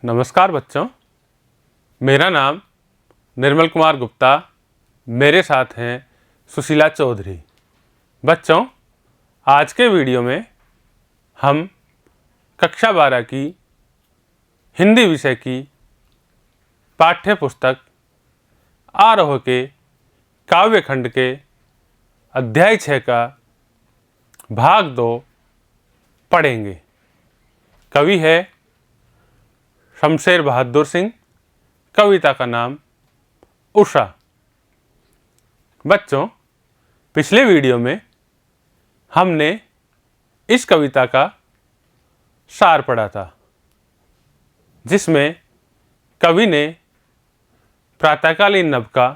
नमस्कार बच्चों, मेरा नाम निर्मल कुमार गुप्ता, मेरे साथ हैं सुशीला चौधरी। बच्चों, आज के वीडियो में हम कक्षा 12 की हिंदी विषय की पाठ्य पुस्तक आरोह के काव्यखंड के अध्याय 6 का भाग 2 पढ़ेंगे। कवि है शमशेर बहादुर सिंह, कविता का नाम उषा। बच्चों, पिछले वीडियो में हमने इस कविता का सार पढ़ा था, जिसमें कवि ने प्रातःकालीन नभ का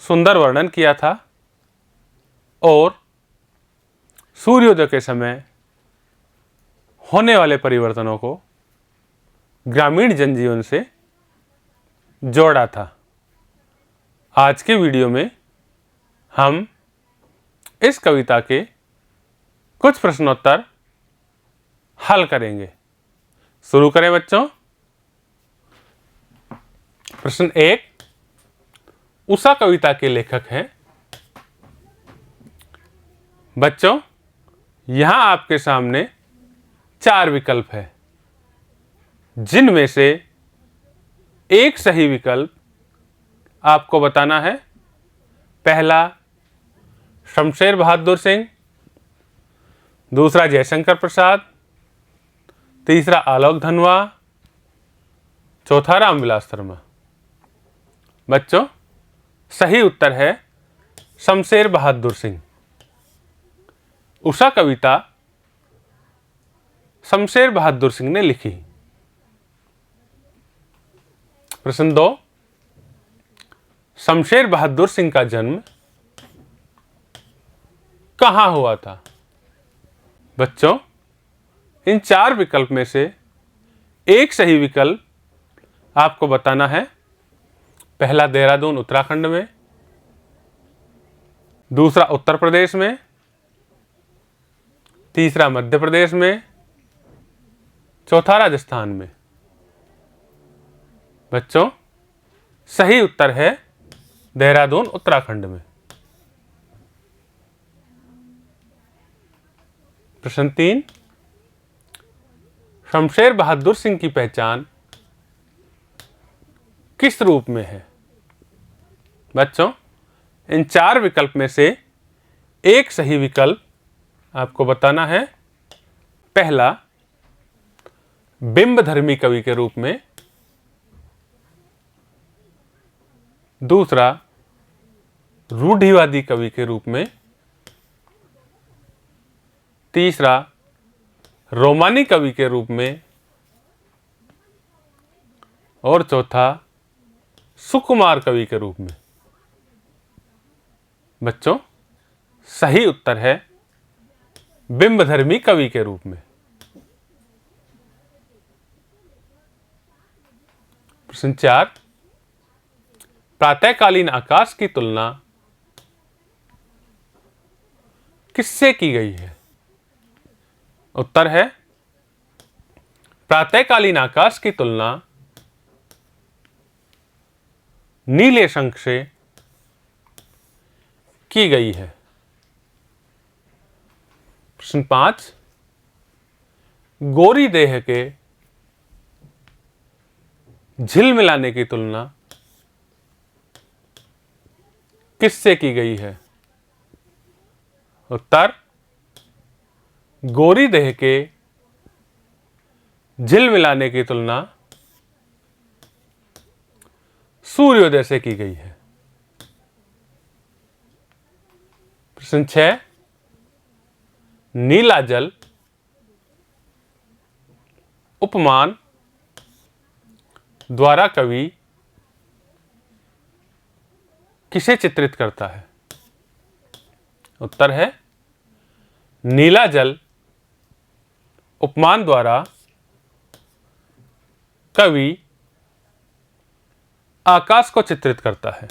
सुंदर वर्णन किया था और सूर्योदय के समय होने वाले परिवर्तनों को ग्रामीण जनजीवन से जोड़ा था। आज के वीडियो में हम इस कविता के कुछ प्रश्नोत्तर हल करेंगे। शुरू करें बच्चों। प्रश्न 1, उषा कविता के लेखक हैं। बच्चों, यहां आपके सामने 4 विकल्प है, जिनमें से एक सही विकल्प आपको बताना है। पहला शमशेर बहादुर सिंह, दूसरा जयशंकर प्रसाद, तीसरा आलोक धनवा, चौथा रामविलास शर्मा। बच्चों, सही उत्तर है शमशेर बहादुर सिंह। उषा कविता शमशेर बहादुर सिंह ने लिखी। प्रश्न 2, शमशेर बहादुर सिंह का जन्म कहां हुआ था? बच्चों, इन 4 विकल्प में से एक सही विकल्प आपको बताना है। पहला देहरादून उत्तराखंड में, दूसरा उत्तर प्रदेश में, तीसरा मध्य प्रदेश में, चौथा राजस्थान में। बच्चों, सही उत्तर है देहरादून उत्तराखंड में। प्रश्न 3, शमशेर बहादुर सिंह की पहचान किस रूप में है? बच्चों, इन 4 विकल्प में से एक सही विकल्प आपको बताना है। पहला बिंबधर्मी कवि के रूप में, दूसरा रूढ़िवादी कवि के रूप में, तीसरा रोमानी कवि के रूप में और चौथा सुकुमार कवि के रूप में। बच्चों, सही उत्तर है बिंबधर्मी कवि के रूप में। प्रश्न 4, प्रातःकालीन आकाश की तुलना किससे की गई है? उत्तर है प्रातःकालीन आकाश की तुलना नीले शंख से की गई है। प्रश्न 5, गोरी देह के झिलमिलाने की तुलना किससे की गई है? उत्तर गोरी देह के झिलमिलाने की तुलना सूर्योदय से की गई है। प्रश्न 6, नीला जल उपमान द्वारा कवि किसे चित्रित करता है? उत्तर है नीला जल उपमान द्वारा कवि आकाश को चित्रित करता है।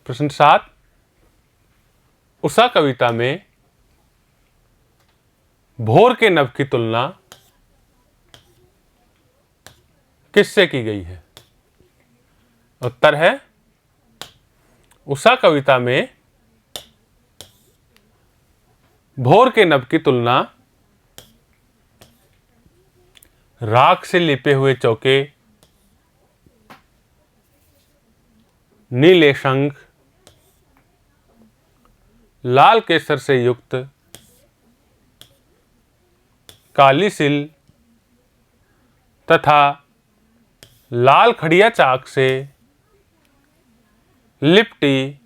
प्रश्न 7, उषा कविता में भोर के नभ की तुलना किससे की गई है? उत्तर है उषा कविता में भोर के नभ की तुलना राख से लिपे हुए चौके, नीले शंख, लाल केसर से युक्त काली सिल तथा लाल खड़िया चाक से लिपटी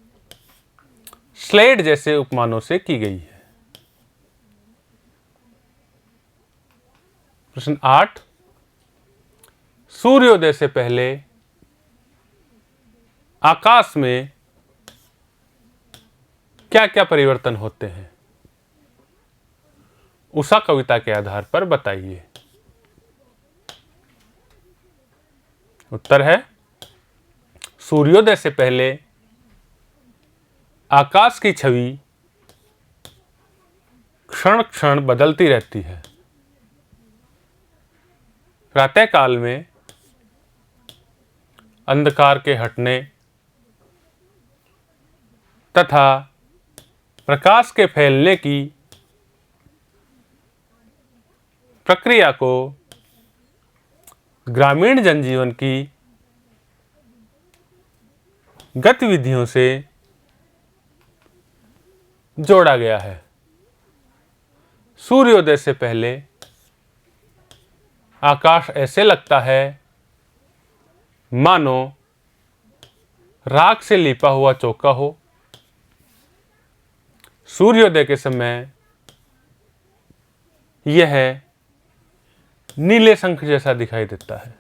स्लेट जैसे उपमानों से की गई है। प्रश्न 8, सूर्योदय से पहले आकाश में क्या क्या परिवर्तन होते हैं? उषा कविता के आधार पर बताइए। उत्तर है सूर्योदय से पहले आकाश की छवि क्षण क्षण बदलती रहती है। प्रातःकाल में अंधकार के हटने तथा प्रकाश के फैलने की प्रक्रिया को ग्रामीण जनजीवन की गतिविधियों से जोड़ा गया है। सूर्योदय से पहले आकाश ऐसे लगता है मानो राख से लिपा हुआ चौका हो। सूर्योदय के समय यह नीले शंख जैसा दिखाई देता है।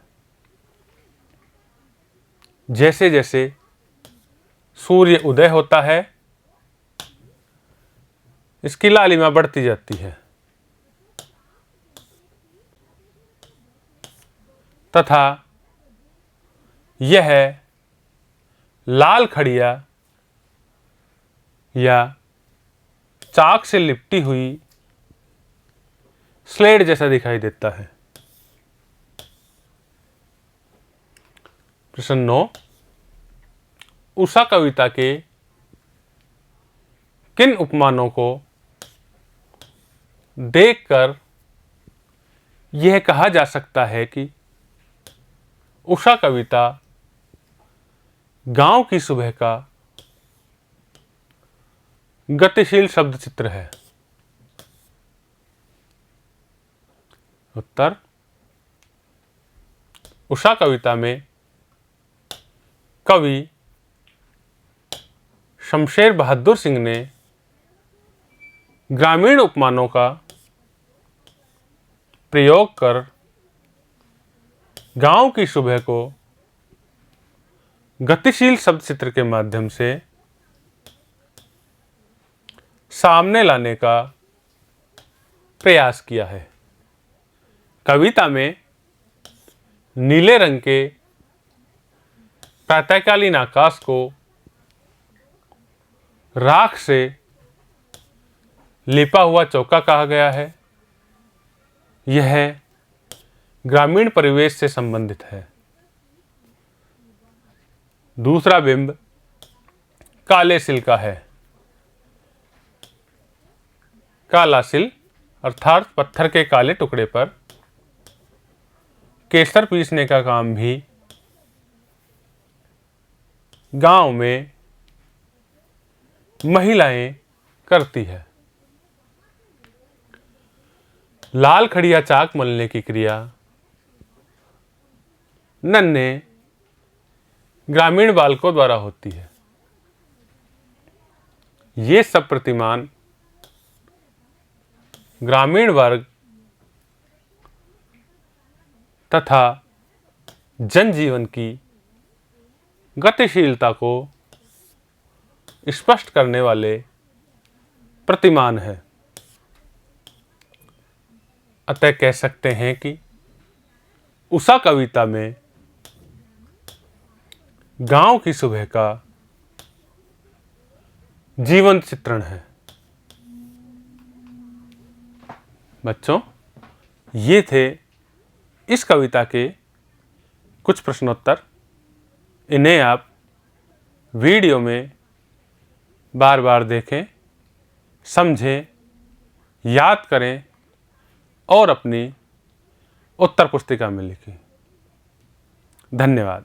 जैसे जैसे सूर्य उदय होता है इसकी लालिमा बढ़ती जाती है तथा यह लाल खड़िया या चाक से लिपटी हुई स्लेट जैसा दिखाई देता है। प्रश्न 9, उषा कविता के किन उपमानों को देखकर यह कहा जा सकता है कि उषा कविता गांव की सुबह का गतिशील शब्द चित्र है? उत्तर, उषा कविता में कवि शमशेर बहादुर सिंह ने ग्रामीण उपमानों का प्रयोग कर गांव की सुबह को गतिशील शब्द चित्र के माध्यम से सामने लाने का प्रयास किया है। कविता में नीले रंग के प्रातःकालीन आकाश को राख से लिपा हुआ चौका कहा गया है। यह ग्रामीण परिवेश से संबंधित है। दूसरा बिंब काले सिल का है। काला सिल अर्थात पत्थर के काले टुकड़े पर केसर पीसने का काम भी गांव में महिलाएं करती है। लाल खड़िया चाक मलने की क्रिया नन्हे ग्रामीण बालकों द्वारा होती है। ये सब प्रतिमान ग्रामीण वर्ग तथा जनजीवन की गतिशीलता को स्पष्ट करने वाले प्रतिमान है। अतः कह सकते हैं कि उषा कविता में गांव की सुबह का जीवंत चित्रण है। बच्चों, ये थे इस कविता के कुछ प्रश्नोत्तर। इन्हें आप वीडियो में बार बार देखें, समझें, याद करें और अपनी उत्तर पुस्तिका में लिखें। धन्यवाद।